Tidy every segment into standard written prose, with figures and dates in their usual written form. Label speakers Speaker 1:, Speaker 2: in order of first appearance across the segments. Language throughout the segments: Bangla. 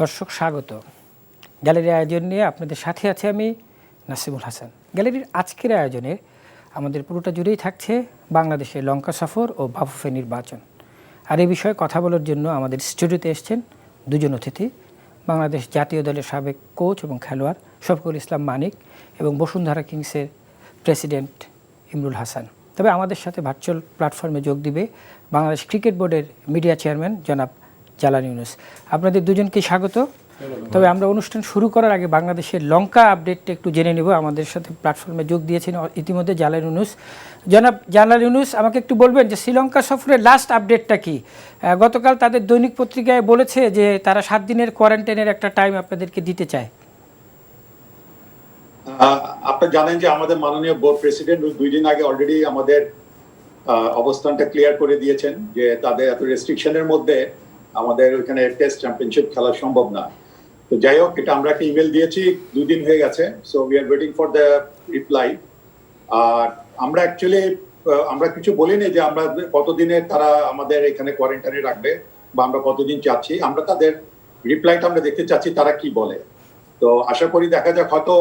Speaker 1: দর্শক স্বাগত। গ্যালারি আয়োজন নিয়ে আপনাদের সাথে আছে আমি নাসিমুল হাসান। গ্যালারির আজকের আয়োজনে আমাদের পুরোটা জুড়েই থাকছে বাংলাদেশের লঙ্কা সফর ও বাফুফে নির্বাচন। আর এই বিষয়ে কথা বলার জন্য আমাদের স্টুডিওতে এসেছেন দুজন অতিথি, বাংলাদেশ জাতীয় দলের সাবেক কোচ এবং খেলোয়াড় শফিকুল ইসলাম মানিক এবং বসুন্ধরা কিংসের প্রেসিডেন্ট ইমরুল হাসান। তবে আমাদের সাথে ভার্চুয়াল প্ল্যাটফর্মে যোগ দিবে বাংলাদেশ ক্রিকেট বোর্ডের মিডিয়া চেয়ারম্যান জনাব জালাল ইউনুস। আপনাদের দুজনকে স্বাগত। তবে আমরা অনুষ্ঠান শুরু করার আগে বাংলাদেশের লঙ্কা আপডেটটা একটু জেনে নেব। আমাদের সাথে প্ল্যাটফর্মে যোগ দিয়েছেন ইতিমধ্যে জালাল ইউনুস। জনাব জালাল ইউনুস, আমাকে একটু বলবেন যে শ্রীলঙ্কা সফরের লাস্ট আপডেটটা কি? গতকাল তাদের দৈনিক পত্রিকায় বলেছে যে তারা 7 দিনের কোয়ারেন্টাইনের একটা টাইম আপনাদেরকে দিতে চায়।
Speaker 2: আপনারা জানেন যে আমাদের মাননীয় বোর্ড প্রেসিডেন্ট 2 দিন আগে অলরেডি আমাদের অবস্থানটা ক্লিয়ার করে দিয়েছেন যে তাদের এত রেস্ট্রিকশনের মধ্যে আমাদের ওখানে টেস্ট চ্যাম্পিয়নশিপ খেলা সম্ভব না। তো যাই হোক, এটা আমরা একটা ইমেল দিয়েছি, 2 দিন হয়ে গেছে। So we are waiting for the reply. আর আমরা অ্যাকচুয়ালি আমরা কিছু বলিনি যে আমরা কতদিনে তারা আমাদের এখানে কোয়ারেন্টাইনে রাখবে বা আমরা কতদিন চাচ্ছি। আমরা তাদের রিপ্লাইটা আমরা দেখতে চাচ্ছি তারা কি বলে। তো আশা করি দেখা যাক, হয়তো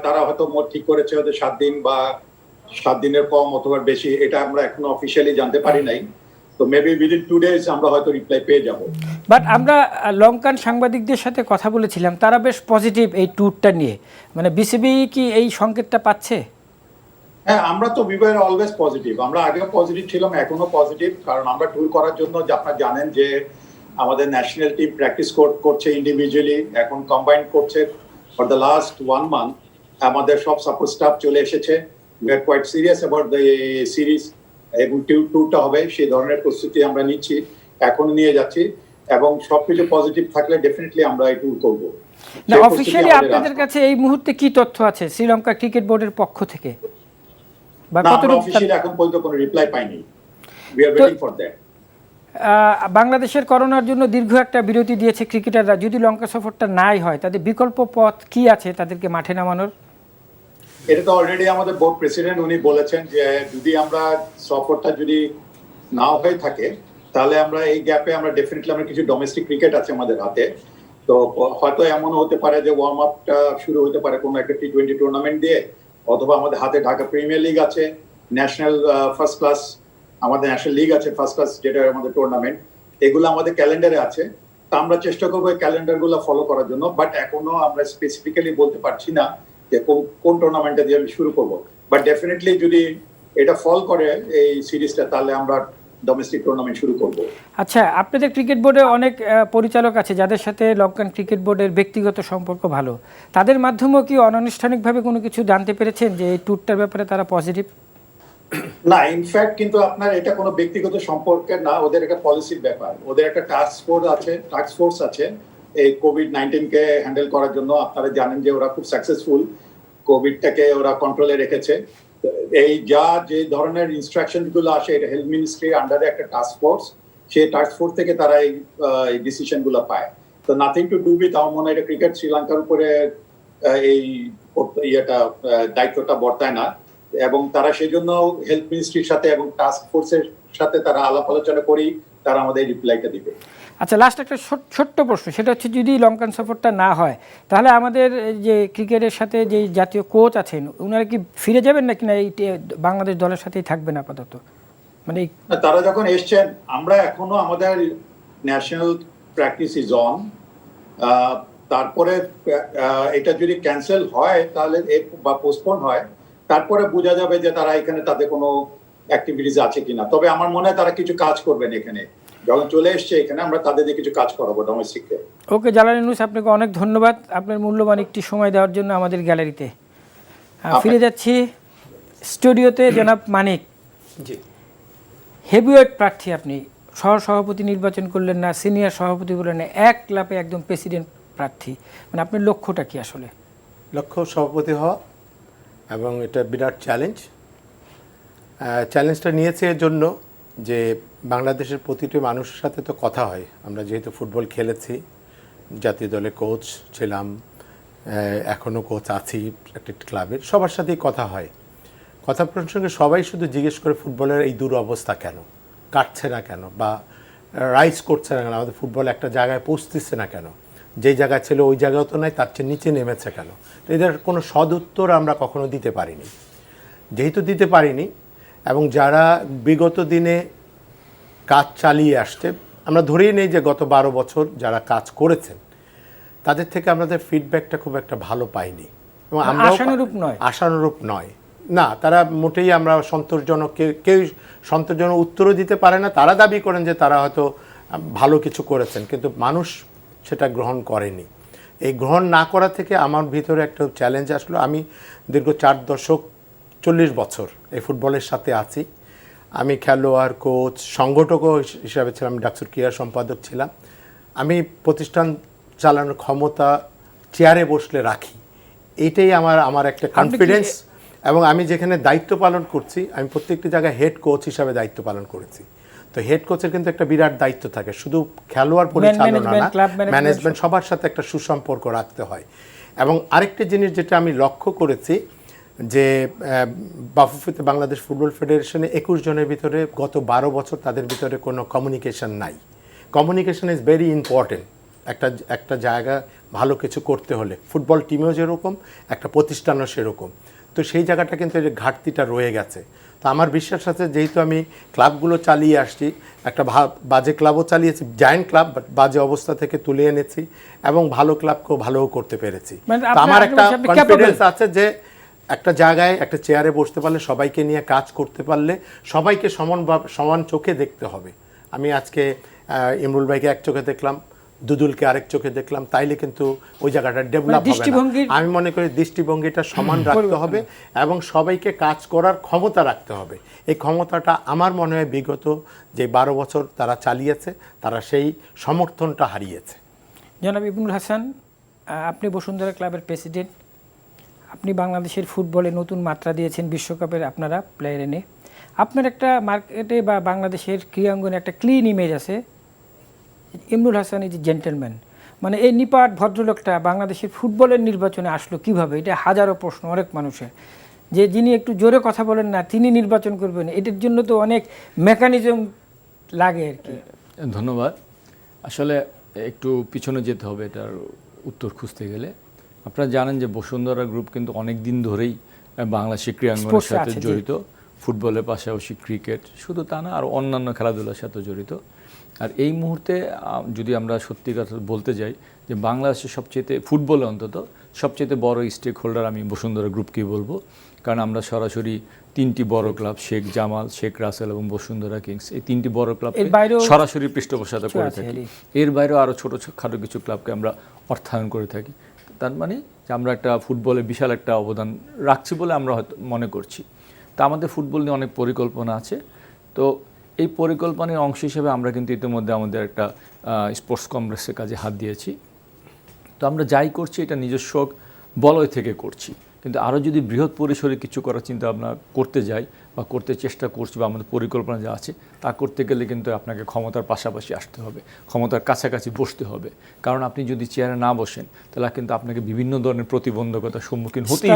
Speaker 2: তারা হয়তো ঠিক করেছে হয়তো 7 দিন বা 7 দিনের কম অথবা বেশি, এটা আমরা এখনো অফিসিয়ালি জানতে পারি নাই। তো মেবি উইদিন 2 ডেজ আমরা হয়তো রিপ্লাই পেয়ে যাব।
Speaker 1: বাট আমরা লঙ্কান সাংবাদিকদের সাথে কথা বলেছিলাম, তারা বেশ পজিটিভ এই ট্যুরটা নিয়ে। মানে বিসিবি কি এই সংকেতটা পাচ্ছে?
Speaker 2: হ্যাঁ, আমরা তো উই ওয়্যার অলওয়েজ পজিটিভ। আমরা আগেও পজিটিভ ছিলাম, এখনো পজিটিভ। কারণ আমরা ট্যুর করার জন্য আপনারা জানেন যে আমাদের ন্যাশনাল টিম প্র্যাকটিস করছে ইন্ডিভিজুয়ালি, এখন কম্বাইন করছে ফর দ্য লাস্ট 1 মান্থ। আমাদের সব সাপোর্ট স্টাফ চলে এসেছে। We are quite serious about the series এবং ট্যুরটা হবে, সেই ধরনের প্রস্তুতি আমরা নিচ্ছি, এখন নিয়ে যাচ্ছি। এবং সবকিছু পজিটিভ থাকলে ডেফিনেটলি আমরা এই ট্যুর করব।
Speaker 1: না, অফিশিয়ালি আপনাদের কাছে এই মুহূর্তে কি তথ্য আছে শ্রীলঙ্কা ক্রিকেট বোর্ডের পক্ষ থেকে?
Speaker 2: বা কতটুকু অফিশিয়ালি এখন পর্যন্ত কোনো রিপ্লাই পাইনি। We are waiting for that.
Speaker 1: বাংলাদেশের করোনার জন্য দীর্ঘ একটা বিরতি দিয়েছে ক্রিকেটাররা। যদি লঙ্কা সফরটা নাই হয়, তাদের বিকল্প পথ কি আছে তাদেরকে মাঠে নামানোর?
Speaker 2: এটা তো অলরেডি আমাদের বোর্ড প্রেসিডেন্ট উনি বলেছেন যে যদি আমরা সফরটা যদি নাও হয়ে থাকে, তাহলে আমরা এই গ্যাপে আমরা ডেফিনেটলি আমরা কিছু ডোমেস্টিক ক্রিকেট আছে আমাদের হাতে। তো হয়তো এমনও হতে পারে যে ওয়ার্ম আপটা শুরু হতে পারে কোনো একটা T20 টুর্নামেন্ট দিয়ে, অথবা আমাদের হাতে ঢাকা প্রিমিয়ার লিগ আছে, ন্যাশনাল ফার্স্ট ক্লাস, আমাদের ন্যাশনাল লিগ আছে ফার্স্ট ক্লাস, যেটা আমাদের টুর্নামেন্ট, এগুলো আমাদের ক্যালেন্ডারে আছে। তা আমরা চেষ্টা করবো এই ক্যালেন্ডারগুলো ফলো করার জন্য। বাট এখনো আমরা স্পেসিফিক্যালি বলতে পারছি না যে কোন টুর্নামেন্টটা দিয়ে আমি শুরু করবো। বাট ডেফিনেটলি যদি এটা ফল করে এই সিরিজটা, তাহলে আমরা ডোমেস্টিক টুর্নামেন্ট শুরু করব।
Speaker 1: আচ্ছা, আপনাদের ক্রিকেট বোর্ডে অনেক পরিচালক আছে যাদের সাথে লঙ্কান ক্রিকেট বোর্ডের ব্যক্তিগত সম্পর্ক ভালো। তাদের মাধ্যমেও কি অনানুষ্ঠানিকভাবে কোনো কিছু জানতে পেরেছেন যে এই ট্যুরটার ব্যাপারে তারা পজিটিভ?
Speaker 2: না, ইনফ্যাক্ট কিন্তু আপনার এটা কোনো ব্যক্তিগত সম্পর্কের না, ওদের একটা পলিসির ব্যাপার। ওদের একটা টাস্ক ফোর্স আছে এই কোভিড-19 কে হ্যান্ডেল করার জন্য। আপনারা জানেন যে ওরা খুব সাকসেসফুল, কোভিডটাকে ওরা কন্ট্রোলে রেখেছে। এই যে ধরনের ইনস্ট্রাকশন গুলো আসে, এটা হেলথ মিনিস্ট্রির আন্ডারে একটা টাস্ক ফোর্স, সেই টাস্ক ফোর্স থেকে তারা এই ডিসিশন গুলো পায়। তো নাথিং টু ডু উইথ আমার মনে হয় এটা ক্রিকেট শ্রীলঙ্কার উপরে এই দায়িত্বটা বর্তায় না। এবং তারা সেই জন্য হেলথ মিনিস্ট্রির সাথে এবং টাস্ক ফোর্সের সাথে তারা আলাপ আলোচনা করেই তারা আমাদের রিপ্লাইটা দিবে।
Speaker 1: আচ্ছা, লাস্ট একটা ছোট্ট প্রশ্ন, সেটা হচ্ছে যদি লঙ্কান সফরটা না হয়, তাহলে আমাদের যে ক্রিকেটের সাথে যে জাতীয় কোচ আছেন, ওনারা কি ফিরে যাবেন নাকি না এই বাংলাদেশ দলের সাথেই থাকবেন আপাতত? মানে
Speaker 2: তারা যখন এসছেন, আমরা এখনো আমাদের ন্যাশনাল প্র্যাকটিস ইজ অন। তারপরে এটা যদি ক্যান্সেল হয় তাহলে বা পোস্টপোন হয়, তারপরে বোঝা যাবে যে তারা এখানে তাদের কোনো অ্যাক্টিভিটিস আছে কিনা। তবে আমার মনে হয় তারা কিছু কাজ করবেন এখানে, যখন চলে এসছে এখানে আমরা তাদের দিয়ে কিছু কাজ করাবো ডোমেস্টিকে।
Speaker 1: ওকে জালাল ইউনুস, আপনাকে অনেক ধন্যবাদ আপনার মূল্যবান একটি সময় দেওয়ার জন্য আমাদের গ্যালারিতে। ফিরে যাচ্ছি স্টুডিওতে। জনাব মানিক,
Speaker 3: জি,
Speaker 1: হেভিওয়েট প্রার্থী আপনি, সভাপতি নির্বাচন করলেন না, সিনিয়র সভাপতি করলেন না, এক লাপে একদম প্রেসিডেন্ট প্রার্থী। মানে আপনার লক্ষ্যটা কি আসলে?
Speaker 3: লক্ষ্য সভাপতি হওয়া, এবং এটা বিরাট চ্যালেঞ্জ। চ্যালেঞ্জটা নিয়েছে এর জন্য যে বাংলাদেশের প্রতিটি মানুষের সাথে তো কথা হয়। আমরা যেহেতু ফুটবল খেলেছি, জাতীয় দলে কোচ ছিলাম, এখনও কোচ আছি একটা ক্লাবের, সবার সাথেই কথা হয়। কথা প্রসঙ্গে সবাই শুধু জিজ্ঞেস করে ফুটবলের এই দুরবস্থা কেন, কাটছে না কেন, বা রাইজ করছে না কেন, আমাদের ফুটবল একটা জায়গায় পৌঁছতেছে না কেন। যেই জায়গায় ছিল ওই জায়গাও তো নাই, তার চেয়ে নিচে নেমেছে কেন? তো এদের কোনো সদ উত্তর আমরা কখনো দিতে পারিনি। যেহেতু দিতে পারিনি, এবং যারা বিগত দিনে কাজ চালিয়ে আসছে, আমরা ধরেই নেই যে গত 12 বছর যারা কাজ করেছেন তাদের থেকে আমাদের ফিডব্যাকটা খুব একটা ভালো পাইনি, এবং আমরাও আশানুরূপ নয়। না, তারা মোটেই আমরা সন্তোষজনক, কেউ সন্তোষজনক উত্তরও দিতে পারে না। তারা দাবি করেন যে তারা হয়তো ভালো কিছু করেছেন, কিন্তু মানুষ সেটা গ্রহণ করেনি। এই গ্রহণ না করা থেকে আমার ভিতরে একটা চ্যালেঞ্জ আসলো। আমি দীর্ঘ 4 দশক 40 বছর এই ফুটবলের সাথে আছি। আমি খেলোয়াড়, কোচ, সংগঠকও হিসাবে ছিলাম, ডাকসুর ক্রীড়া সম্পাদক ছিলাম। আমি প্রতিষ্ঠান চালানোর ক্ষমতা চেয়ারে বসলে রাখি, এইটাই আমার একটা কনফিডেন্স। এবং আমি যেখানে দায়িত্ব পালন করছি, আমি প্রত্যেকটি জায়গায় হেড কোচ হিসাবে দায়িত্ব পালন করেছি। তো হেড কোচের কিন্তু একটা বিরাট দায়িত্ব থাকে, শুধু খেলোয়াড় পরিচালনা না, ম্যানেজমেন্ট সবার সাথে একটা সুসম্পর্ক রাখতে হয়। এবং আরেকটি জিনিস যেটা আমি লক্ষ্য করেছি যে বাফুফেতে বাংলাদেশ ফুটবল ফেডারেশনে 21 জনের ভিতরে গত 12 বছর তাদের ভিতরে কোনো কমিউনিকেশন নাই। কমিউনিকেশন ইজ ভেরি ইম্পর্টেন্ট একটা জায়গা ভালো কিছু করতে হলে। ফুটবল টিমেও যেরকম, একটা প্রতিষ্ঠানও সেরকম। তো সেই জায়গাটা কিন্তু এই ঘাটতিটা রয়ে গেছে। তো আমার বিশ্বাস আছে, যেহেতু আমি ক্লাবগুলো চালিয়ে আসছি, একটা বাজে ক্লাবও চালিয়েছি, জায়ান্ট ক্লাব, বাট বাজে অবস্থা থেকে তুলে এনেছি, এবং ভালো ক্লাবকেও ভালোও করতে পেরেছি। তো আমার একটা কনফিডেন্স আছে যে একটা জায়গায় একটা চেয়ারে বসতে পারলে, সবাইকে নিয়ে কাজ করতে পারলে, সবাইকে সমান চোখে দেখতে হবে। আমি আজকে ইমরুল ভাইকে এক চোখে দেখলাম, দুদুলকে আরেক চোখে দেখলাম, তাইলে কিন্তু ওই জায়গাটা ডেভেলপ হবে না। আমি মনে করি দৃষ্টিভঙ্গিটা সমান রাখতে হবে এবং সবাইকে কাজ করার ক্ষমতা রাখতে হবে। এই ক্ষমতাটা আমার মনে হয় বিগত যে 12 বছর তারা চালিয়েছে, তারা সেই সমর্থনটা হারিয়েছে।
Speaker 1: জনাব ইবনুল হাসান, আপনি বসুন্ধরা ক্লাবের প্রেসিডেন্ট, আপনি বাংলাদেশের ফুটবলে নতুন মাত্রা দিয়েছেন বিশ্বকাপের আপনারা প্লেয়ার এনে। আপনার একটা মার্কেটে বা বাংলাদেশের ক্রীড়াঙ্গনে একটা ক্লিন ইমেজ আছে, ইমরুল হাসান ইজ জেন্টেলম্যান। মানে এই নিপাট ভদ্রলোকটা বাংলাদেশের ফুটবলের নির্বাচনে আসলো কিভাবে? এটা হাজারো প্রশ্ন অনেক মানুষের, যে যিনি একটু জোরে কথা বলেন না তিনি নির্বাচন করবেন, এটার জন্য তো অনেক মেকানিজম লাগে আর কি।
Speaker 4: ধন্যবাদ। আসলে একটু পিছনে যেতে হবে এটার উত্তর খুঁজতে গেলে। আপনারা জানেন যে বসুন্ধরা গ্রুপ কিন্তু অনেক দিন ধরেই বাংলাদেশের ক্রীড়াঙ্গনের সাথে জড়িত, ফুটবলের পাশাপাশি ক্রিকেট, শুধু তা না, আর অন্যান্য খেলাধুলার সাথে জড়িত। আর এই মুহূর্তে যদি আমরা সত্যি কথা বলতে যাই, যে বাংলাদেশের সবচেয়ে ফুটবলে অন্তত সবচেয়ে বড় স্টেক হোল্ডার আমি বসুন্ধরা গ্রুপকেই বলবো। কারণ আমরা সরাসরি 3টি বড় ক্লাব, শেখ জামাল, শেখ রাসেল এবং বসুন্ধরা কিংস, এই 3টি বড় ক্লাবকে সরাসরি পৃষ্ঠপোষকতা করে থাকি। এর বাইরেও আরও ছোটোখাটো কিছু ক্লাবকে আমরা অর্থায়ন করে থাকি। তার মানে যে আমরা একটা ফুটবলে বিশাল একটা অবদান রাখছি বলে আমরা হয়তো মনে করছি। তা আমাদের ফুটবল নিয়ে অনেক পরিকল্পনা আছে। তো এই পরিকল্পনার অংশ হিসেবে আমরা কিন্তু ইতিমধ্যে আমাদের একটা স্পোর্টস কমপ্লেক্সের কাজে হাত দিয়েছি। তো আমরা যাই করছি এটা নিজস্ব বলয় থেকে করছি, কিন্তু আরও যদি বৃহৎ পরিসরে কিছু করার চিন্তা ভাবনা করতে যাই বা করতে চেষ্টা করছি, বা আমাদের পরিকল্পনা যা আছে তা করতে গেলে কিন্তু আপনাকে ক্ষমতার পাশাপাশি আসতে হবে, ক্ষমতার কাছাকাছি বসতে হবে। কারণ আপনি যদি চেয়ারে না বসেন তাহলে কিন্তু আপনাকে বিভিন্ন ধরনের প্রতিবন্ধকতার সম্মুখীন হতেই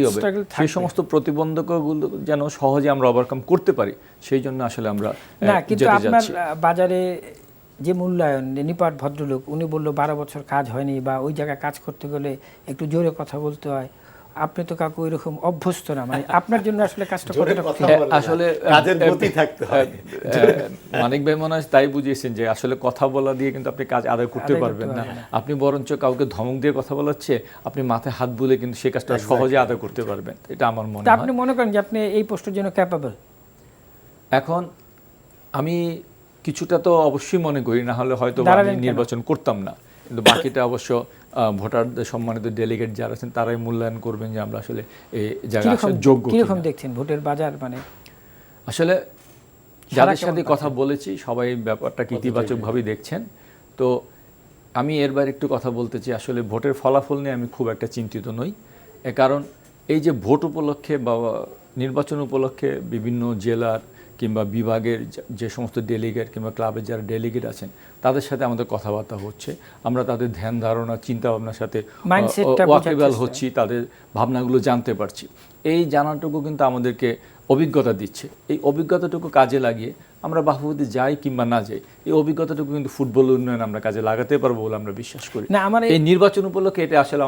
Speaker 4: হবে। সেই সমস্ত প্রতিবন্ধকগুলো যেন সহজে আমরা ওভারকাম করতে পারি, সেই জন্য আসলে আমরা
Speaker 1: কিন্তু আপনার বাজারে যে মূল্যায়ন, নিপাট ভদ্রলোক, উনি বললো 12 বছর কাজ হয়নি, বা ওই জায়গায় কাজ করতে গেলে একটু জোরে কথা বলতে হয়। আপনি তো কাকু এরকম অভ্যস্ত না, মানে আপনার জন্য আসলে কাজটা
Speaker 4: আসলে কাজের গতি থাকতে হয়। মানিক ভাই মনে হয় তাই বুঝিয়েছেন যে আসলে কথা বলা দিয়ে কিন্তু আপনি কাজ আদায় করতে পারবেন না। আপনি বরঞ্চ কাউকে ধমক দিয়ে কথা বলাচ্ছে, আপনি মাথায় হাত বুলে কিন্তু সেই কাজটা সহজে আদায় করতে পারবেন। এটা আমার মনে হয়।
Speaker 1: আপনি মনে করেন যে আপনি এই পোস্টের জন্য ক্যাপাবল?
Speaker 4: এখন আমি কিছুটা তো অবশ্যই মনে করি, না হলে হয়তো আমি নির্বাচন করতাম না। কিন্তু বাকিটা অবশ্য ভোটারদের, সম্মানিত ডেলিগেট যারা আছেন তারাই মূল্যায়ন করবেন যে আমরা আসলে এই জায়গায় আসার যোগ্য কিনা।
Speaker 1: কিরকম দেখছেন ভোটের বাজার? মানে
Speaker 4: আসলে যাদের সাথে কথা বলেছি সবাই ব্যাপারটাকে ইতিবাচকভাবেই দেখছেন। তো আমি এর বাইরে একটু কথা বলতে চাই, আসলে ভোটের ফলাফল নিয়ে আমি খুব একটা চিন্তিত নই। কারণ এই যে ভোট উপলক্ষে বা নির্বাচন উপলক্ষে বিভিন্ন জেলার কিংবা বিভাগের যে সমস্ত ডেলিগেট কিংবা ক্লাবের যারা ডেলিগেট আছেন তাদের সাথে আমাদের কথাবার্তা হচ্ছে, আমরা তাদের ধ্যান ধারণা, চিন্তা ভাবনার সাথে ওয়াকিবহাল হচ্ছি, তাদের ভাবনাগুলো জানতে পারছি। এই জানাটুকু কিন্তু আমাদেরকে অভিজ্ঞতা দিচ্ছে, এই অভিজ্ঞতাটুকু কাজে লাগিয়ে আমরা বাফুফেতে যাই কিংবা না যাই, এই অভিজ্ঞতাটুকু কিন্তু ফুটবল উন্নয়ন আমরা কাজে লাগাতে পারবো বলে আমরা বিশ্বাস করি।
Speaker 1: না, আমার
Speaker 4: এই নির্বাচন উপলক্ষে এটা আসলে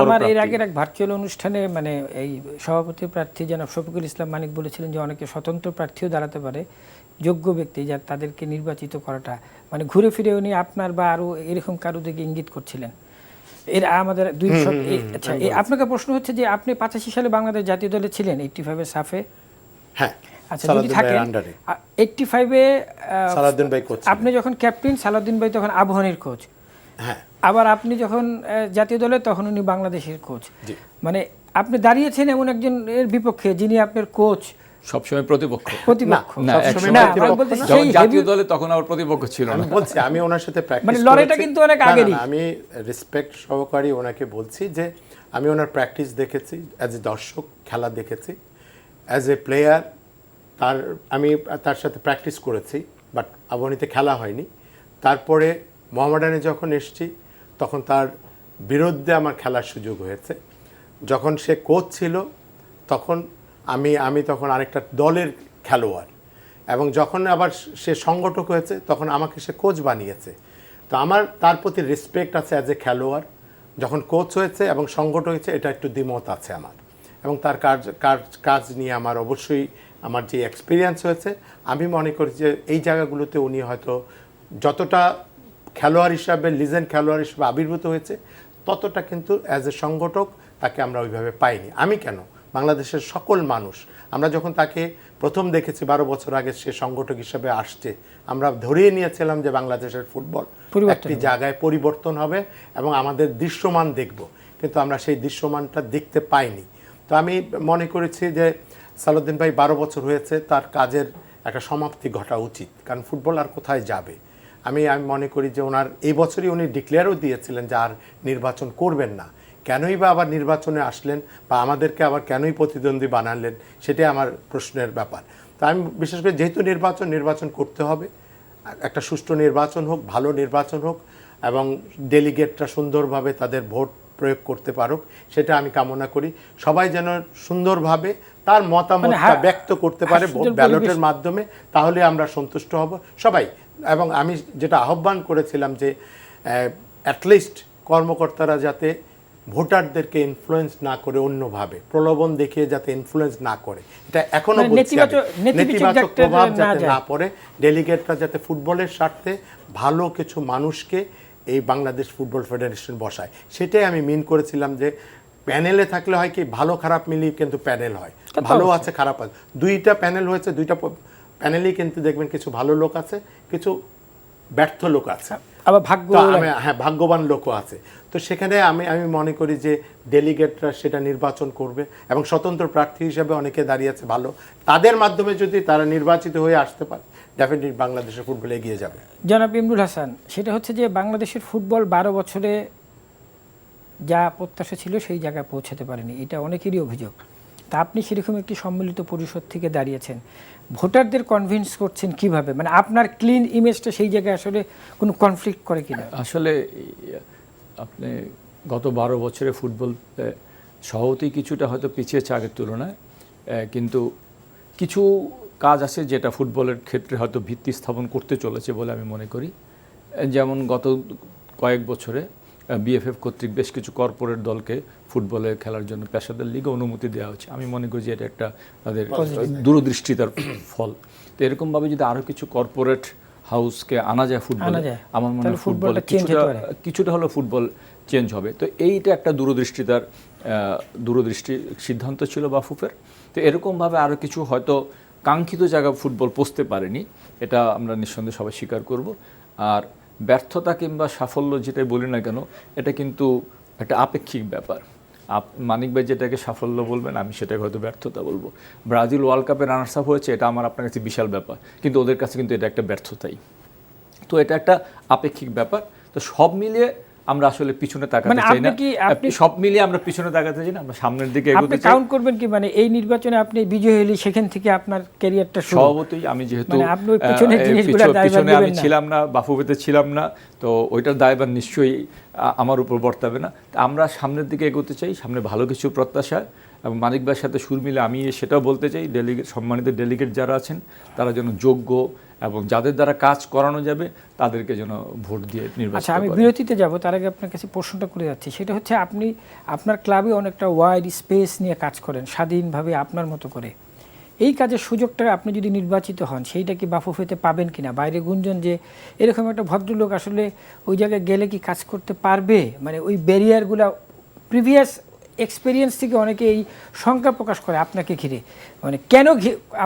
Speaker 1: আমার এর আগের এক ভার্চুয়াল অনুষ্ঠানে মানে এই সভাপতি প্রার্থী জনাব শফিকুল ইসলাম মানিক বলেছিলেন যে অনেকে স্বতন্ত্র প্রার্থীও দাঁড়াতে পারে, যোগ্য ব্যক্তি যা তাদেরকে নির্বাচিত করাটা, মানে ঘুরে ফিরে উনি আপনার বা আরো এরকম কারো দিকে ইঙ্গিত করছিলেন। এর আমাদের আচ্ছা, আপনাকে প্রশ্ন হচ্ছে যে আপনি 85 সালে বাংলাদেশ জাতীয় দলে ছিলেন 85 সাফে।
Speaker 3: হ্যাঁ,
Speaker 1: আচ্ছা, যদি থাকেন 85-এ
Speaker 3: সালাউদ্দিন ভাই কোচ,
Speaker 1: আপনি যখন ক্যাপ্টেন, সালাউদ্দিন ভাই তখন আবাহনীর কোচ।
Speaker 3: হ্যাঁ,
Speaker 1: আবার আপনি যখন জাতীয় দলে তখন উনি বাংলাদেশের কোচ। মানে আপনি দাঁড়িয়েছেন এমন একজন এর বিপক্ষে যিনি আপনার কোচ
Speaker 4: সবসময় প্রতিপক্ষ।
Speaker 1: না,
Speaker 4: যখন জাতীয় দলে তখন আবার প্রতিপক্ষ ছিল না।
Speaker 3: আমি বলছি আমি ওনার সাথে প্র্যাকটিস,
Speaker 1: মানে লড়াইটা কিন্তু অনেক আগেরই।
Speaker 3: আমি রেসপেক্ট সহকারে ওনাকে বলছি যে আমি ওনার প্র্যাকটিস দেখেছি, অ্যাজ এ দর্শক খেলা দেখেছি, অ্যাজ এ প্লেয়ার আমি তার সাথে প্র্যাকটিস করেছি, বাট আবাহনীতে খেলা হয়নি। তারপরে মোহামেডানে যখন এসেছি তখন তার বিরুদ্ধে আমার খেলার সুযোগ হয়েছে। যখন সে কোচ ছিল তখন আমি তখন আরেকটা দলের খেলোয়াড়, এবং যখন আবার সে সংগঠক হয়েছে তখন আমাকে সে কোচ বানিয়েছে। তো আমার তার প্রতি রেসপেক্ট আছে অ্যাজ এ খেলোয়াড়। যখন কোচ হয়েছে এবং সংগঠক হয়েছে এটা একটু দ্বিমত আছে আমার, এবং তার কাজ নিয়ে আমার অবশ্যই আমার যে এক্সপিরিয়েন্স হয়েছে, আমি মনে করি যে এই জায়গাগুলোতে উনি হয়তো যতটা খেলোয়াড় হিসাবে, লিজেন্ড খেলোয়াড় হিসাবে আবির্ভূত হয়েছে, ততটা কিন্তু অ্যাজ এ সংগঠক তাকে আমরা ওইভাবে পাইনি। আমি কেন, বাংলাদেশের সকল মানুষ, আমরা যখন তাকে প্রথম দেখেছি 12 বছর আগে সে সংগঠক হিসাবে আসছে, আমরা ধরিয়ে নিয়েছিলাম যে বাংলাদেশের ফুটবল একটি জায়গায় পরিবর্তন হবে এবং আমাদের দৃশ্যমান দেখব, কিন্তু আমরা সেই দৃশ্যমানটা দেখতে পাইনি। তো আমি মনে করেছি যে সালাউদ্দিন ভাই 12 বছর হয়েছে, তার কাজের একটা সমাপ্তি ঘটা উচিত, কারণ ফুটবল আর কোথায় যাবে। আমি মনে করি যে ওনার এই বছরই উনি ডিক্লেয়ারও দিয়েছিলেন যে আর নির্বাচন করবেন না। কেনই বা আবার নির্বাচনে আসলেন বা আমাদেরকে আবার কেনই প্রতিদ্বন্দ্বী বানালেন, সেটাই আমার প্রশ্নের ব্যাপার। তা আমি বিশেষ করে যেহেতু নির্বাচন করতে হবে, একটা সুষ্ঠু নির্বাচন হোক, ভালো নির্বাচন হোক, এবং ডেলিগেটরা সুন্দরভাবে তাদের ভোট প্রয়োগ করতে পারুক, সেটা আমি কামনা করি। সবাই যেন সুন্দরভাবে তার মতামতটা ব্যক্ত করতে পারে ভোট ব্যালটের মাধ্যমে, তাহলে আমরা সন্তুষ্ট হব সবাই। এবং আমি যেটা আহ্বান করেছিলাম যে অ্যাটলিস্ট কর্মকর্তারা যাতে ভোটারদেরকে ইনফ্লুয়েন্স না করে, অন্যভাবে প্রলোভন দেখিয়ে যাতে ইনফ্লুয়েন্স না করে, এটা এখনো নেতিবাচক প্রভাব যাতে না পড়ে, ডেলিগেটরা যাতে ফুটবলের স্বার্থে ভালো কিছু মানুষকে এই বাংলাদেশ ফুটবল ফেডারেশন বসায়, সেটাই আমি মিন করেছিলাম। যে প্যানেলে থাকলে হয় কি, ভালো খারাপ মিলিয়ে কিন্তু প্যানেল হয়, ভালো আছে খারাপ আছে, দুইটা প্যানেল হয়েছে, দুইটা প্যানেলেই কিন্তু দেখবেন কিছু ভালো লোক আছে, কিছু ব্যর্থ লোক আছে,
Speaker 1: আবার
Speaker 3: ভাগ্যবান লোকও আছে। তো সেখানে আমি মনে করি যে ডেলিগেটরা সেটা নির্বাচন করবে, এবং স্বতন্ত্র প্রার্থী হিসেবে অনেকে দাঁড়িয়েছে ভালো, তাদের মাধ্যমে যদি তারা নির্বাচিত হয়ে আসতে পারে, ডেফিনেটলি বাংলাদেশের ফুটবল এগিয়ে যাবে।
Speaker 1: জনাব ইমরুল হাসান, সেটা হচ্ছে যে বাংলাদেশের ফুটবল 12 বছরে যা প্রত্যাশা ছিল সেই জায়গায় পৌঁছাতে পারেনি, এটা অনেকেরই অভিযোগ। তা আপনি সেরকম একটি সম্মিলিত পরিষদ থেকে দাঁড়িয়েছেন, ভোটারদের কনভিন্স করছেন কিভাবে? মানে আপনার ক্লিন ইমেজটা সেই জায়গায় আসলে কোনো কনফ্লিক্ট করে কিনা?
Speaker 4: আসলে আপনি গত 12 বছরে ফুটবল সহতেই কিছুটা হয়তো পিছিয়েছে আগের তুলনায়, কিন্তু কিছু কাজ আছে যেটা ফুটবলের ক্ষেত্রে হয়তো ভিত্তি স্থাপন করতে চলেছে বলে আমি মনে করি। যেমন গত কয়েক বছরে বিএফএফ কর্তৃক বেশ কিছু কর্পোরেট দলকে ফুটবলে খেলার জন্য পেশাদার লিগে অনুমতি দেওয়া হচ্ছে। আমি মনে করি যে এটা একটা তাদের দূরদৃষ্টিতার ফল। তো এরকমভাবে যদি আরও কিছু কর্পোরেট হাউসকে আনা যায় ফুটবলে, আমার মনে হয় ফুটবলে কিছুটা হলো ফুটবল চেঞ্জ হবে। তো এইটা একটা দূরদৃষ্টি সিদ্ধান্ত ছিল বাফুফের। তো এরকমভাবে আরও কিছু হয়তো কাঙ্ক্ষিত জায়গায় ফুটবল পৌঁছতে পারেনি, এটা আমরা নিঃসন্দেহে সবাই স্বীকার করব। আর ব্যর্থতা কিংবা সাফল্য যেটাই বলি না কেন, এটা কিন্তু একটা আপেক্ষিক ব্যাপার। মানিক ভাই যেটাকে সাফল্য বলবেন, আমি সেটাকে হয়তো ব্যর্থতা বলবো। ব্রাজিল ওয়ার্ল্ড কাপে রানার্স আপ হয়েছে, এটা আমার আপনার কাছে বিশাল ব্যাপার, কিন্তু ওদের কাছে কিন্তু এটা একটা ব্যর্থতাই। তো এটা একটা আপেক্ষিক ব্যাপার। তো সব মিলিয়ে আমরা আসলে পিছনে তাকাতে চাই না, সব মিলিয়ে আমরা পিছনে তাকাতে চাই না, আমরা সামনের দিকে এগোতে চাই।
Speaker 1: কাউন্ট করবেন কি, মানে এই নির্বাচনে আপনি বিজয়ী হলে সেখান থেকে আপনার ক্যারিয়ারটা শুরু?
Speaker 4: স্বভাবতই আমি যেহেতু
Speaker 1: পিছনে
Speaker 4: আমি ছিলাম না, বাফুফেতে ছিলাম না, তো ওইটার দায়ভার নিশ্চয়ই আমার উপর বর্তাবে না। আমরা সামনের দিকে এগোতে চাই, সামনে ভালো কিছু প্রত্যাশা, এবং মানিক ভাইয়ের সাথে সুর মিলে আমি সেটাও বলতে চাই, সম্মানিত ডেলিগেট যারা আছেন তারা যেন যোগ্য এবং যাদের দ্বারা কাজ করানো যাবে তাদেরকে যেন ভোট দিয়ে নির্বাচিত
Speaker 1: আচ্ছা, আমি
Speaker 4: করেন।
Speaker 1: বিরতিতে যাব, তার আগে আপনার কাছে প্রশ্নটা করে যাচ্ছি। সেটা হচ্ছে আপনি আপনার ক্লাবে অনেকটা ওয়াইড স্পেস নিয়ে কাজ করেন স্বাধীনভাবে আপনার মতো করে। এই কাজের সুযোগটা আপনি যদি নির্বাচিত হন সেইটা কি বাফুফেতে পাবেন কিনা? বাইরে গুঞ্জন যে এরকম একটা ভদ্রলোক আসলে ওই জায়গায় গেলে কি কাজ করতে পারবে, মানে ওই ব্যারিয়ারগুলো প্রিভিয়াস এক্সপিরিয়েন্স থেকে অনেকে এই শঙ্কা প্রকাশ করে আপনাকে ঘিরে, মানে কেন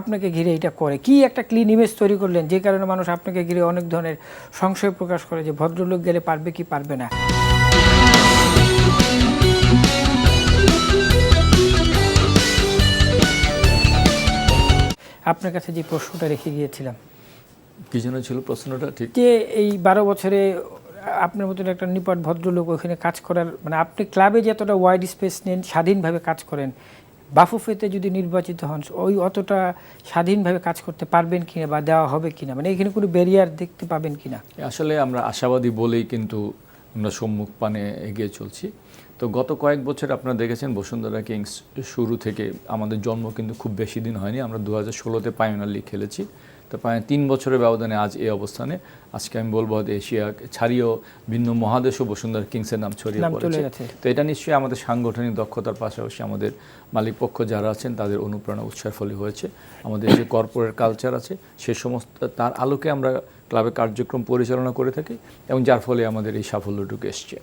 Speaker 1: আপনাকে ঘিরে এটা করে, কি একটা ক্লিন ইমেজ তৈরি করলেন যে কারণে মানুষ আপনাকে ঘিরে অনেক ধরনের সংশয় প্রকাশ করে যে ভদ্রলোক গেলে পারবে কি পারবে না। আপনার কাছে যে প্রশ্নটা রেখে গিয়েছিলাম,
Speaker 4: কি যেন ছিল প্রশ্নটা ঠিক?
Speaker 1: যে এই 12 বছরে আপনার মতন একটা নিপাট ভদ্রলোক ওইখানে কাজ করার, মানে আপনি ক্লাবে যে এতটা ওয়াইড স্পেস নেন, স্বাধীনভাবে কাজ করেন, বাফুফেতে যদি নির্বাচিত হন ওই অতটা স্বাধীনভাবে কাজ করতে পারবেন কিনা বা দেওয়া হবে কিনা, মানে এখানে কোনো ব্যারিয়ার দেখতে পাবেন কিনা?
Speaker 4: আসলে আমরা আশাবাদী বলেই কিন্তু আমরা সম্মুখ পানে এগিয়ে চলছি। তো গত কয়েক বছর আপনারা দেখেছেন বসুন্ধরা কিংস শুরু থেকে আমাদের জন্ম কিন্তু খুব বেশি দিন হয়নি। আমরা 2016-তে ফাইনাল লিগ খেলেছি। তো প্রায় 3 বছরের ব্যবধানে আজ এই অবস্থানে। আজকে আমি বলবো যে এশিয়া ছাড়িয়েও ভিন্ন মহাদেশও বসুন্ধরা কিংসের নাম ছড়িয়ে পড়েছে। তো এটা নিশ্চয়ই আমাদের সাংগঠনিক দক্ষতার পাশাপাশি আমাদের মালিক পক্ষ যারা আছেন তাদের অনুপ্রেরণা উৎসাহের ফলে হয়েছে। আমাদের যে কর্পোরেট কালচার আছে সে সমস্ত তার আলোকে আমরা ক্লাবে কার্যক্রম পরিচালনা করে থাকি এবং যার ফলে আমাদের এই সাফল্যটুকু এসছে।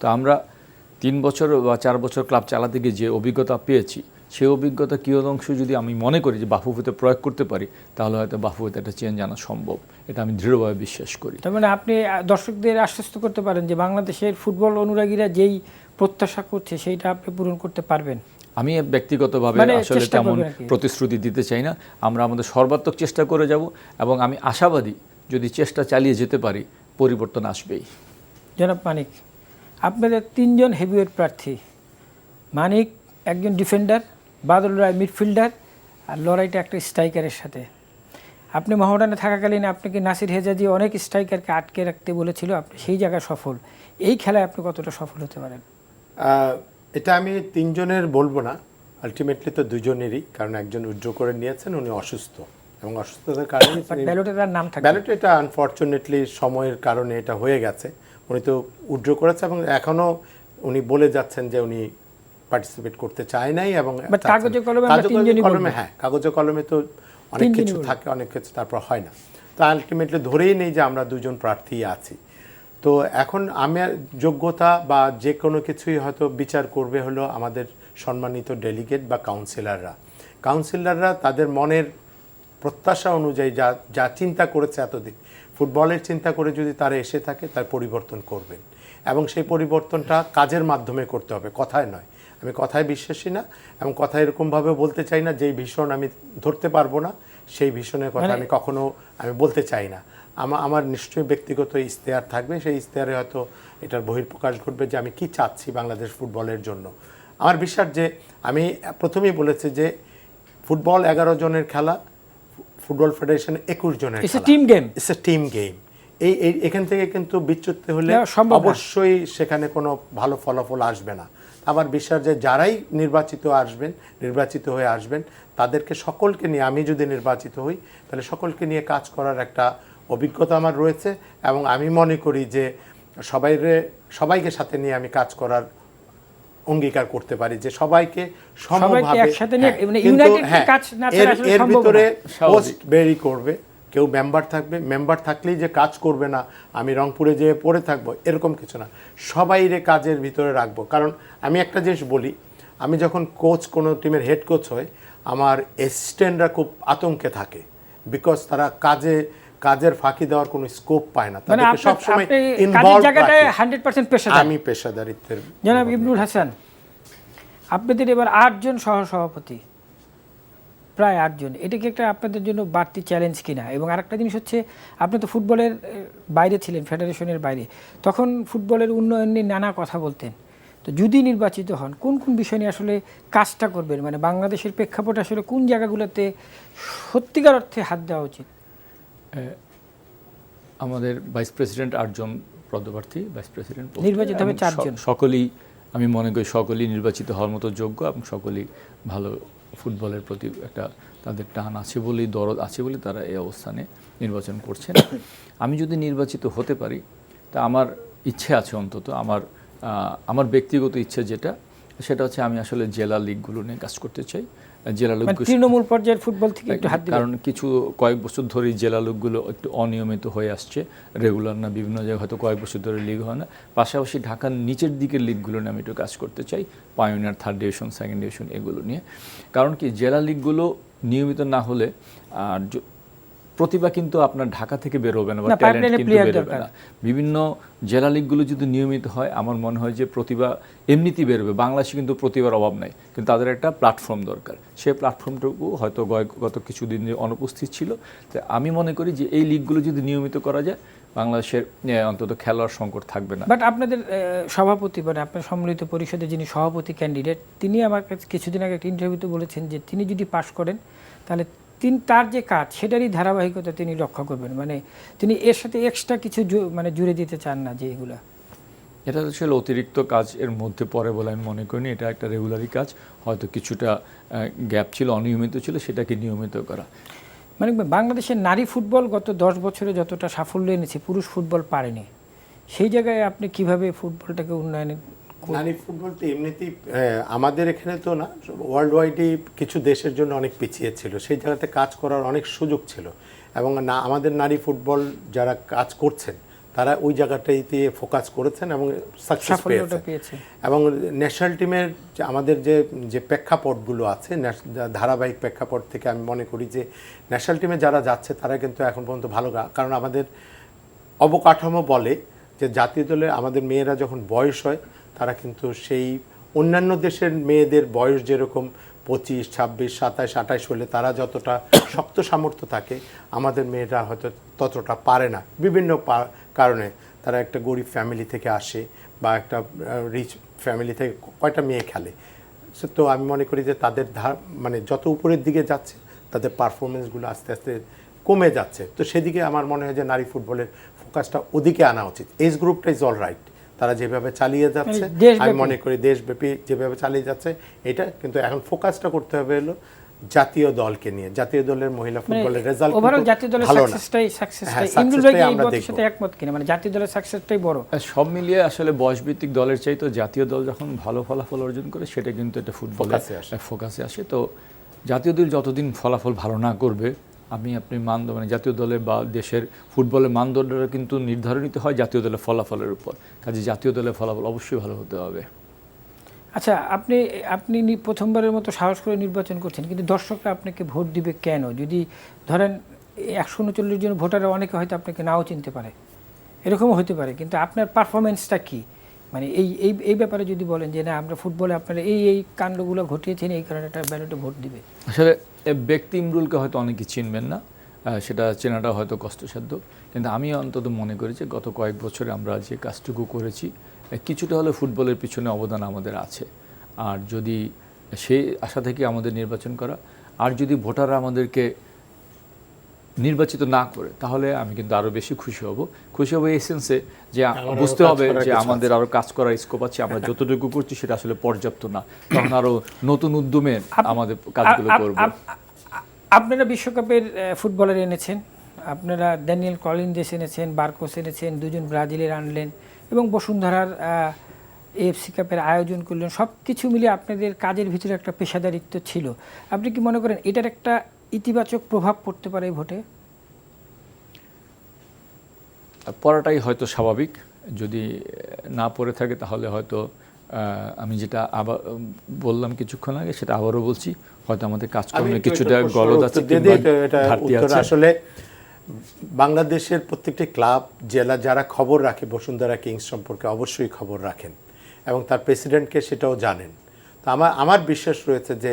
Speaker 4: তো আমরা 3 বছর বা 4 বছর ক্লাব চালাতে গিয়ে যে অভিজ্ঞতা পেয়েছি সেই অভিজ্ঞতা কী অংশ যদি আমি মনে করি যে বাফুফেতে প্রয়োগ করতে পারি তাহলে হয়তো বাফুফেতে একটা চেঞ্জ আনা সম্ভব, এটা আমি দৃঢ়ভাবে বিশ্বাস করি।
Speaker 1: তার মানে আপনি দর্শকদের আশ্বস্ত করতে পারেন যে বাংলাদেশের ফুটবল অনুরাগীরা যেই প্রত্যাশা করছে সেইটা আপনি পূরণ করতে পারবেন?
Speaker 4: আমি ব্যক্তিগতভাবে আসলে তেমন প্রতিশ্রুতি দিতে চাই না। আমরা আমাদের সর্বাত্মক চেষ্টা করে যাব এবং আমি আশাবাদী যদি চেষ্টা চালিয়ে যেতে পারি পরিবর্তন আসবেই।
Speaker 1: জনাব মানিক, আপনাদের 3 জন হেভিওয়েট প্রার্থী, মানিক একজন ডিফেন্ডার, বাদল রায় মিডফিল্ডার, আর লড়াইটা একটা স্ট্রাইকারের সাথে। আপনি মোহামেডানে থাকাকালীন আপনাকে নাসির হেজাজি অনেক স্ট্রাইকারকে আটকে রাখতে বলেছিল, আপনি সেই জায়গায় সফল। এই খেলায় আপনি কতটা সফল হতে পারেন?
Speaker 3: এটা আমি 3 জনের বলবো না, আলটিমেটলি তো 2 জনেরই, কারণ একজন উইথড্র করে নিয়েছেন, উনি অসুস্থ এবং অসুস্থতার কারণে
Speaker 1: ব্যালটে তার নাম থাকে।
Speaker 3: ব্যালটে এটা আনফরচুনেটলি সময়ের কারণে এটা হয়ে গেছে। উনি তো উইথড্র করেছে এবং এখনও উনি বলে যাচ্ছেন যে উনি পার্টিসিপেট করতে চায় নাই। এবং
Speaker 1: কাগজে কলমে
Speaker 3: হ্যাঁ, কাগজে কলমে তো অনেক কিছু থাকে, অনেক কিছু তারপর হয় না। তো আলটিমেটলি ধরেই নেই যে আমরা 2 জন প্রার্থী আছি। তো এখন আমার যোগ্যতা বা যে কোনো কিছুই হয়তো বিচার করবে হলো আমাদের সম্মানিত ডেলিগেট বা কাউন্সিলররা তাদের মনের প্রত্যাশা অনুযায়ী যা চিন্তা করেছে এতদিন, ফুটবলের চিন্তা করে যদি তারা এসে থাকে তার পরিবর্তন করবেন এবং সেই পরিবর্তনটা কাজের মাধ্যমে করতে হবে, কথায় নয়। আমি কথায় বিশ্বাসী না এবং কথা এরকমভাবে বলতে চাই না যেই ভীষণ আমি ধরতে পারবো না সেই ভীষণের কথা আমি কখনো বলতে চাই না। আমার নিশ্চয়ই ব্যক্তিগত ইশতেহার থাকবে, সেই ইশতেহারে হয়তো এটার বহিঃপ্রকাশ ঘটবে যে আমি কি চাচ্ছি বাংলাদেশ ফুটবলের জন্য। আমার বিশ্বাস যে আমি প্রথমেই বলেছি যে ফুটবল 11 জনের খেলা, ফুটবল ফেডারেশন 21 জনের খেলা, ইটস এ টিম গেম। এখান থেকে কিন্তু বিচ্যুত হলে অবশ্যই সেখানে কোনো ভালো ফলাফল আসবে না। আমার বিশ্বাস যে যারাই নির্বাচিত হয়ে আসবেন তাদেরকে সকলকে নিয়ে, আমি যদি নির্বাচিত হই তাহলে সকলকে নিয়ে কাজ করার একটা অভিজ্ঞতা আমার রয়েছে এবং আমি মনে করি যে সবাইকে সাথে নিয়ে আমি কাজ করার অঙ্গীকার করতে পারি যে সবাইকে সমভাবে এর ভিতরে পোস্ট বেরি করবে, কেউ মেম্বার থাকবে, মেম্বার থাকলেই যে কাজ করবে না, আমি রংপুরে যেয়ে পড়ে থাকবো এরকম কিছু না, সবাইরে কাজের ভিতরে রাখবো। কারণ আমি একটা জিনিস বলি, আমি যখন কোচ কোনো টিমের হেড কোচ হয় আমার অ্যাসিস্ট্যান্টরা খুব আতঙ্কে থাকে, বিকজ তারা কাজের ফাঁকি দেওয়ার কোনো স্কোপ পায় না, তাদেরকে সবসময় ইনভলভ রাখে। আমি পেশাদারিত্বের।
Speaker 1: জনাব ইবনুল হাসান, আপনাদের এবার 8 জন সহসভাপতি, প্রায় 8 জন, এটা কি একটা আপনাদের জন্য বাড়তি চ্যালেঞ্জ কিনা? এবং আরেকটা জিনিস হচ্ছে আপনি তো ফুটবলের বাইরে ছিলেন, ফেডারেশনের বাইরে, তখন ফুটবলের উন্নয়ন নিয়ে নানা কথা বলতেন। তো যদি নির্বাচিত হন কোন কোন বিষয় নিয়ে আসলে কাজটা করবেন, মানে বাংলাদেশের প্রেক্ষাপটে আসলে কোন জায়গাগুলোতে সত্যিকার অর্থে হাত দেওয়া উচিত?
Speaker 4: আমাদের ভাইস প্রেসিডেন্ট 8 জন পদপ্রার্থী, ভাইস প্রেসিডেন্ট
Speaker 1: নির্বাচিত হবে 4 জন,
Speaker 4: সকলেই আমি মনে করি সকলেই নির্বাচিত হওয়ার মতো যোগ্য এবং সকলেই ভালো ফুটবলের প্রতি একটা তাদের টান আছে বলেই, দরদ আছে বলে তারা এই অবস্থানে নির্বাচন করছেন। আমি যদি নির্বাচিত হতে পারি তা আমার ইচ্ছে আছে, অন্তত আমার ব্যক্তিগত ইচ্ছে যেটা, সেটা হচ্ছে আমি আসলে জেলা লিগগুলো নিয়ে কাজ করতে চাই। জেলা লিগ
Speaker 1: তৃণমূল পর্যায়ের ফুটবল থেকে একটু হাত দিবেন।
Speaker 4: কারণ কয়েক বছর ধরেই জেলা লিগগুলো একটু অনিয়মিত হয়ে আসছে, রেগুলার না, বিভিন্ন জায়গায় হয়তো কয়েক বছর ধরে লিগ হয় না। পাশাপাশি ঢাকার নিচের দিকের লিগগুলো নিয়ে আমি একটু কাজ করতে চাই, pioneer, third division, second division এগুলো নিয়ে। কারণ কি, জেলা লিগগুলো নিয়মিত না হলে আর প্রতিভা কিন্তু আপনার ঢাকা থেকে বের হবে না, বা ট্যালেন্ট কিন্তু বের হবে না। বিভিন্ন জেলা লিগগুলো যদি নিয়মিত হয়, আমার মনে হয় যে প্রতিভা এমনিতেই বেরোবে। বাংলাদেশে কিন্তু প্রতিভার অভাব নাই, কিন্তু তাদের একটা প্ল্যাটফর্ম দরকার। সেই প্ল্যাটফর্মটুকু হয়তো গত কিছুদিন অনুপস্থিত ছিল। তো আমি মনে করি যে এই লিগগুলো যদি নিয়মিত করা যায়, বাংলাদেশের অন্তত খেলোয়াড় সংকট থাকবে না।
Speaker 1: বাট আপনাদের সভাপতি, মানে আপনার সম্মিলিত পরিষদে যিনি সভাপতি ক্যান্ডিডেট, তিনি আমার কাছে কিছুদিন আগে একটা ইন্টারভিউতে বলেছেন যে তিনি যদি পাশ করেন তাহলে তার যে কাজ সেটারই ধারাবাহিকতা তিনি রক্ষা করবেন, মানে তিনি এর সাথে এক্সট্রা কিছু মানে জুড়ে দিতে চান না যে এগুলা।
Speaker 4: এটা আসলে অতিরিক্ত কাজ এর মধ্যে পড়ে বলে আমি মনে করিনি। এটা একটা রেগুলারই কাজ, হয়তো কিছুটা গ্যাপ ছিল, অনিয়মিত ছিল, সেটাকে নিয়মিত করা।
Speaker 1: মানে বাংলাদেশের নারী ফুটবল গত 10 বছরে যতটা সাফল্য এনেছে, পুরুষ ফুটবল পারেনি। সেই জায়গায় আপনি কিভাবে ফুটবলটাকে উন্নয়ন?
Speaker 3: নারী ফুটবল তো এমনিতেই আমাদের এখানে তো না, ওয়ার্ল্ড ওয়াইডই কিছু দেশের জন্য অনেক পিছিয়ে ছিল, সেই জায়গাতে কাজ করার অনেক সুযোগ ছিল। এবং না, আমাদের নারী ফুটবল যারা কাজ করছেন তারা ওই জায়গাটাইতে ফোকাস করেছেন এবং সাকসেস পেয়েছে। এবং ন্যাশনাল টিমের আমাদের যে প্রেক্ষাপটগুলো আছে, ধারাবাহিক প্রেক্ষাপট থেকে আমি মনে করি যে ন্যাশনাল টিমে যারা যাচ্ছে তারা কিন্তু এখন পর্যন্ত ভালো, কারণ আমাদের অবকাঠামো বলে যে জাতীয় দলে আমাদের মেয়েরা যখন বয়স হয় তারা কিন্তু সেই অন্যান্য দেশের মেয়েদের বয়স যেরকম 25, 26, 27, 28 হলে তারা যতটা শক্ত সামর্থ্য থাকে, আমাদের মেয়েরা হয়তো ততটা পারে না বিভিন্ন কারণে। তারা একটা গরিব ফ্যামিলি থেকে আসে বা একটা রিচ ফ্যামিলি থেকে কয়টা মেয়ে খেলে। তো আমি মনে করি যে তাদের মানে যত উপরের দিকে যাচ্ছে তাদের পারফরমেন্সগুলো আস্তে আস্তে কমে যাচ্ছে। তো সেদিকে আমার মনে হয় যে নারী ফুটবলের ফোকাসটা ওদিকে আনা উচিত। এজ গ্রুপটা ইজ অল রাইট, তারা যেভাবে চালিয়ে যাচ্ছে আমি মনে করি দেশব্যাপী যেভাবে চালিয়ে যাচ্ছে এটা, কিন্তু এখন ফোকাসটা করতে হবে হলো জাতীয় দলকে নিয়ে। জাতীয় দলের মহিলা ফুটবলের রেজাল্ট
Speaker 1: ওভারঅল জাতীয় দলের সাকসেসটাই আমরা দেখব, একমত কিনা, মানে জাতীয় দলের সাকসেসটাই বড়।
Speaker 4: সব মিলিয়ে আসলে বয়সভিত্তিক দলের চাইতে জাতীয় দল যখন ভালো ফলাফল অর্জন করে, সেটা কিন্তু একটা ফুটবলের ফোকাসে আসে। তো জাতীয় দল যতদিন ফলাফল ভালো না করবে, আপনি মানে জাতীয় দলে বা দেশের ফুটবলের মানদণ্ডটা কিন্তু নির্ধারিত হয় জাতীয় দলের ফলাফলের উপর। কাজে জাতীয় দলের ফলাফল অবশ্যই ভালো হতে হবে।
Speaker 1: আচ্ছা, আপনি প্রথমবারের মতো সাহস করে নির্বাচন করছেন, কিন্তু দর্শকরা আপনাকে ভোট দিবে কেন? যদি ধরেন 139 জন ভোটারে অনেকে হয়তো আপনাকে নাও চিনতে পারে, এরকমও হতে পারে, কিন্তু আপনার পারফরমেন্সটা কি, মানে এই ব্যাপারে যদি বলেন যে না, আমরা ফুটবলে আপনারা এই কাণ্ডগুলো ঘটিয়েছেন, এই কারণে একটা ব্যালটে ভোট দিবে।
Speaker 4: আসলে ব্যক্তি ইমরুলকে হয়তো অনেকে চিনবেন না, সেটা চেনাটা হয়তো কষ্টসাধ্য, কিন্তু আমি অন্তত মনে করি যে গত কয়েক বছরে আমরা যে কাজটুকু করেছি, কিছুটা হলে ফুটবলের পিছনে অবদান আমাদের আছে। আর যদি সেই আশা থেকে আমাদের নির্বাচন করা, আর যদি ভোটাররা আমাদেরকে নির্বাচিত না করে, তাহলে আমি কিন্তু আরও বেশি খুশি হব এই সেন্সে যে বুঝতে হবে যে আমাদের আরও কাজ করার স্কোপ আছে, আমরা যতটুকু করছি সেটা আসলে পর্যাপ্ত না, তখন আরও নতুন উদ্যমে আমাদের কাজগুলো করব।
Speaker 1: আপনারা বিশ্বকাপের ফুটবলার এনেছেন, আপনারা ড্যানিয়েল কলিনজেস এনেছেন, বারকোস এনেছেন, 2 জন ব্রাজিলের আনলেন এবং বসুন্ধরার AFC কাপের আয়োজন করলেন। সব কিছু মিলিয়ে আপনাদের কাজের ভিতরে একটা পেশাদারিত্ব ছিল। আপনি কি মনে করেন এটার একটা ইতিবাচক প্রভাব পড়তে পারে এই ভোটে?
Speaker 4: পড়াটাই হয়তো স্বাভাবিক, যদি না পড়ে থাকে তাহলে হয়তো আমি যেটা আবার বললাম কিছুক্ষণ আগে, সেটা আবারও বলছি, হয়তো আমাদের কাজকর্মে কিছুটা গলদ আছে, ঘাটতি আছে।
Speaker 3: আসলে বাংলাদেশের প্রত্যেকটি ক্লাব, জেলা যারা খবর রাখে বসুন্ধরা কিংস সম্পর্কে অবশ্যই খবর রাখেন এবং তার প্রেসিডেন্টকে সেটাও জানেন। তো আমার বিশ্বাস রয়েছে যে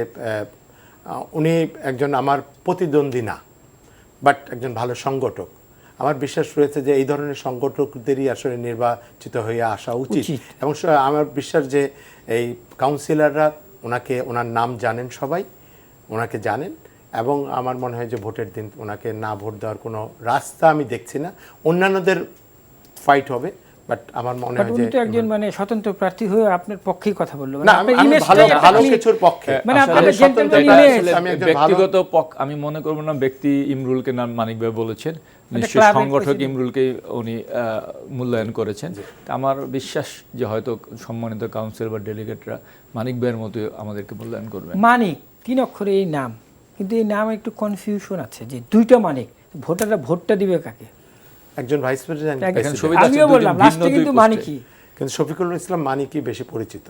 Speaker 3: উনি একজন আমার প্রতিদ্বন্দ্বী না, বাট একজন ভালো সংগঠক। আমার বিশ্বাস রয়েছে যে এই ধরনের সংগঠকদেরই আসলে নির্বাচিত হয়ে আসা উচিত। এবং আমার বিশ্বাস যে এই কাউন্সিলররা ওনার নাম জানেন, সবাই ওনাকে জানেন, এবং আমার মনে হয় যে ভোটের দিন ওনাকে না ভোট দেওয়ার কোনো রাস্তা আমি দেখছি না। অন্যান্যদের ফাইট হবে, বাট আমার মনে
Speaker 1: বাট
Speaker 3: হয়
Speaker 1: উনি
Speaker 3: যে
Speaker 1: তো একজন মানে স্বতন্ত্র প্রার্থী হয়ে আপনার পক্ষেই কথা বললো,
Speaker 3: না, আমি ভালো ভালো কিছুর পক্ষে।
Speaker 1: মানে
Speaker 4: আসলে
Speaker 1: আপনাদের
Speaker 4: স্বতন্ত্র
Speaker 1: gentleman
Speaker 4: এটা
Speaker 1: image।
Speaker 4: আসলে
Speaker 3: আমি একজন
Speaker 4: ব্যক্তিগত আমি মনে করব না ব্যক্তি ইমরুলকে নাম মানিক ভাই বলেছেন, নিশ্চয়ই
Speaker 1: ক্লাবের
Speaker 4: সংগঠক
Speaker 1: president।
Speaker 4: ইমরুলকে উনি মূল্যায়ন করেছেন। তা আমার বিশ্বাস যে হয়তো সম্মানিত কাউন্সিল বা ডেলিগেটরা মানিক ভাইয়ের মতো আমাদেরকে মূল্যায়ন করবেন।
Speaker 1: মানিক 3 অক্ষরে এই নাম, কিন্তু এই নামে একটু কনফিউশন আছে যে দুইটা মানিক, ভোটাররা ভোটটা দিবে কাকে?
Speaker 3: একজন ভাইস প্রেসিডেন্ট,
Speaker 4: এখানে সুবিধা আছে
Speaker 1: আমিও
Speaker 4: দুই
Speaker 1: বললাম
Speaker 4: ভিন্ন
Speaker 1: লাস্টে
Speaker 4: দুই
Speaker 1: কিন্তু
Speaker 4: পোস্টে।
Speaker 1: মানিকই
Speaker 3: কিন্তু শফিকুল ইসলাম মানিকই বেশি পরিচিত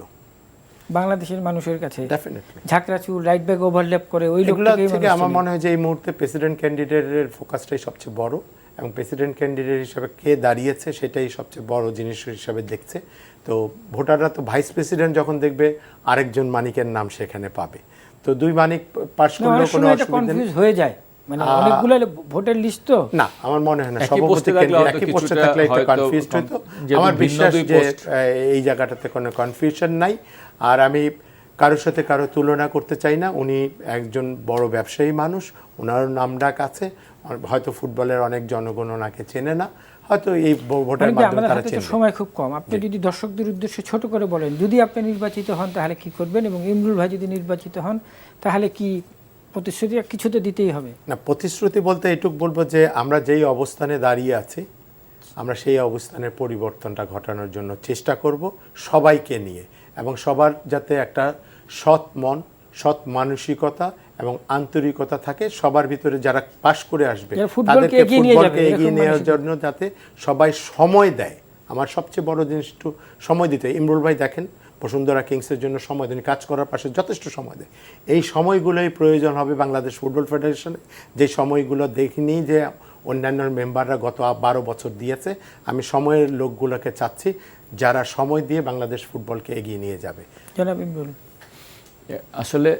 Speaker 1: বাংলাদেশের মানুষের কাছে।
Speaker 3: ডেফিনেটলি।
Speaker 1: ঝাঁকড়া চুল, রাইট ব্যাগ ওভারল্যাপ করে ওই
Speaker 3: এগুলো
Speaker 1: লোকটাকেই
Speaker 3: থেকে
Speaker 1: মানুষ
Speaker 3: আমার
Speaker 1: চেনে।
Speaker 3: মনে হয় যে এই মুহূর্তে প্রেসিডেন্ট ক্যান্ডিডেটের ফোকাসটাই সবচেয়ে বড়, এবং প্রেসিডেন্ট ক্যান্ডিডেট হিসাবে কে দাঁড়িয়েছে সেটাই সবচেয়ে বড় জিনিস হিসাবে দেখছে। তো ভোটাররা তো ভাইস প্রেসিডেন্ট যখন দেখবে আরেকজন মানিকের নাম সেখানে পাবে, তো দুই মানিক পাশ
Speaker 1: না,
Speaker 3: করলেও
Speaker 1: অনেক
Speaker 3: কোনো
Speaker 1: সময় এটা
Speaker 3: অসুবিধা নেই।
Speaker 1: কনফিউজ হয়ে যায়, মানে অনেকগুলো ভোটের লিস্ট তো।
Speaker 3: না, আমার মনে হয় না
Speaker 4: একই
Speaker 3: সভাপতি
Speaker 4: পোস্টে থাকলে হয়তো
Speaker 3: একই পোস্টে
Speaker 4: কিছুটা
Speaker 3: থাকলে একটু
Speaker 4: হয়তো
Speaker 3: কনফিউজ হতো।
Speaker 4: যেহেতু
Speaker 3: আমার
Speaker 4: ভিন্ন
Speaker 3: বিশ্বাস
Speaker 4: দুই
Speaker 3: যে
Speaker 4: পোস্ট।
Speaker 3: এই জায়গাটাতে কোনো কনফিউশন নাই। আর আমি কারোর সাথে কারো তুলনা করতে চাই না। উনি একজন বড় ব্যবসায়ী মানুষ, ওনার নামডাক আছে, হয়তো ফুটবলের অনেক জনগণ ওনাকে চেনে না, হয়তো এই ভোটের
Speaker 1: মানে কি
Speaker 3: মাধ্যমে
Speaker 1: আমাদের
Speaker 3: তারা
Speaker 1: হাতে তো
Speaker 3: চেনবে।
Speaker 1: সময় খুব কম, আপনি যদি দর্শকদের উদ্দেশ্যে ছোট করে বলেন, যদি আপনি নির্বাচিত হন তাহলে কি করবেন, এবং ইমরুল ভাই যদি নির্বাচিত হন তাহলে কি প্রতিশ্রুতি কিছু তো দিতেই হবে।
Speaker 3: না, প্রতিশ্রুতি বলতে এটুক বলবো যে আমরা যেই অবস্থানে দাঁড়িয়ে আছি, আমরা সেই অবস্থানের পরিবর্তনটা ঘটানোর জন্য চেষ্টা করব সবাইকে নিয়ে, এবং সবার যাতে একটা সৎ মন, সৎ মানসিকতা এবং আন্তরিকতা থাকে সবার ভিতরে, যারা পাশ করে আসবে
Speaker 1: যারা ফুটবলকে
Speaker 3: তাদেরকে
Speaker 1: এগিয়ে নিয়ে
Speaker 3: ফুটবলকে
Speaker 1: যাবে,
Speaker 3: এগিয়ে
Speaker 1: এরকম
Speaker 3: নেওয়ার
Speaker 1: মানসিকতা।
Speaker 3: জন্য যাতে সবাই সময় দেয়। আমার সবচেয়ে বড় জিনিস একটু সময় দিতে। ইমরুল ভাই দেখেন বসুন্ধরা কিংসের জন্য সময় দেন, কাজ করার পাশে যথেষ্ট সময় দেয়। এই সময়গুলোই প্রয়োজন হবে বাংলাদেশ ফুটবল ফেডারেশনে, যে সময়গুলো দেখিনি যে অন্যান্য মেম্বাররা গত 12 বছর দিয়েছে। আমি সময়ের লোকগুলোকে চাচ্ছি যারা সময় দিয়ে বাংলাদেশ ফুটবলকে এগিয়ে নিয়ে যাবে।
Speaker 1: জনাব ইমরুল,
Speaker 4: আসলে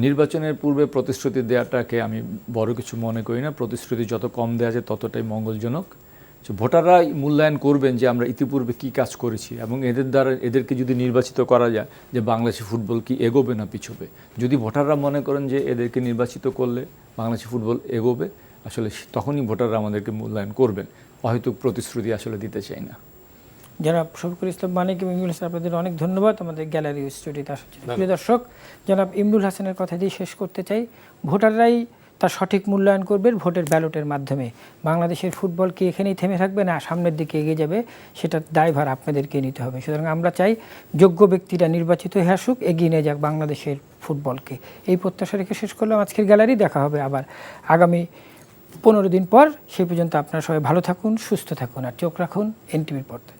Speaker 4: নির্বাচনের পূর্বে প্রতিশ্রুতি দেওয়াটাকে আমি বড় কিছু মনে করি না। প্রতিশ্রুতি যত কম দেওয়া যায় ততটাই মঙ্গলজনক। যে ভোটাররা মূল্যায়ন করবেন যে আমরা ইতিপূর্বে কি কাজ করেছি, এবং এদেরকে যদি নির্বাচিত করা যায় যে বাংলাদেশি ফুটবল কি এগোবে না পিছবে। যদি ভোটাররা মনে করেন যে এদেরকে নির্বাচিত করলে বাংলাদেশি ফুটবল এগোবে, আসলে তখনই ভোটাররা আমাদেরকে মূল্যায়ন করবেন। অহেতুক প্রতিশ্রুতি আসলে দিতে চাই না।
Speaker 1: জনাব শফিকুল ইসলাম মানিক এবং ইমরুল হাসান, আপনাদের অনেক ধন্যবাদ আমাদের গ্যালারি স্টুডিওতে আসার জন্য। প্রিয় দর্শক, জনাব ইমরুল হাসানের কথা দিয়ে শেষ করতে চাই, ভোটাররাই তার সঠিক মূল্যায়ন করবে ভোটের ব্যালটের মাধ্যমে। বাংলাদেশের ফুটবল কি এখানেই থেমে থাকবে না সামনের দিকে এগিয়ে যাবে, সেটার দায়ভার আপনাদেরকে নিতে হবে। সুতরাং আমরা চাই যোগ্য ব্যক্তিরা নির্বাচিত হয়ে আসুক, এগিয়ে নিয়ে যাক বাংলাদেশের ফুটবলকে। এই প্রত্যাশা রেখে শেষ করলাম আজকের গ্যালারি। দেখা হবে আবার আগামী 15 দিন পর। সেই পর্যন্ত আপনারা সবাই ভালো থাকুন, সুস্থ থাকুন, আর চোখ রাখুন এনটিভির পর্দায়।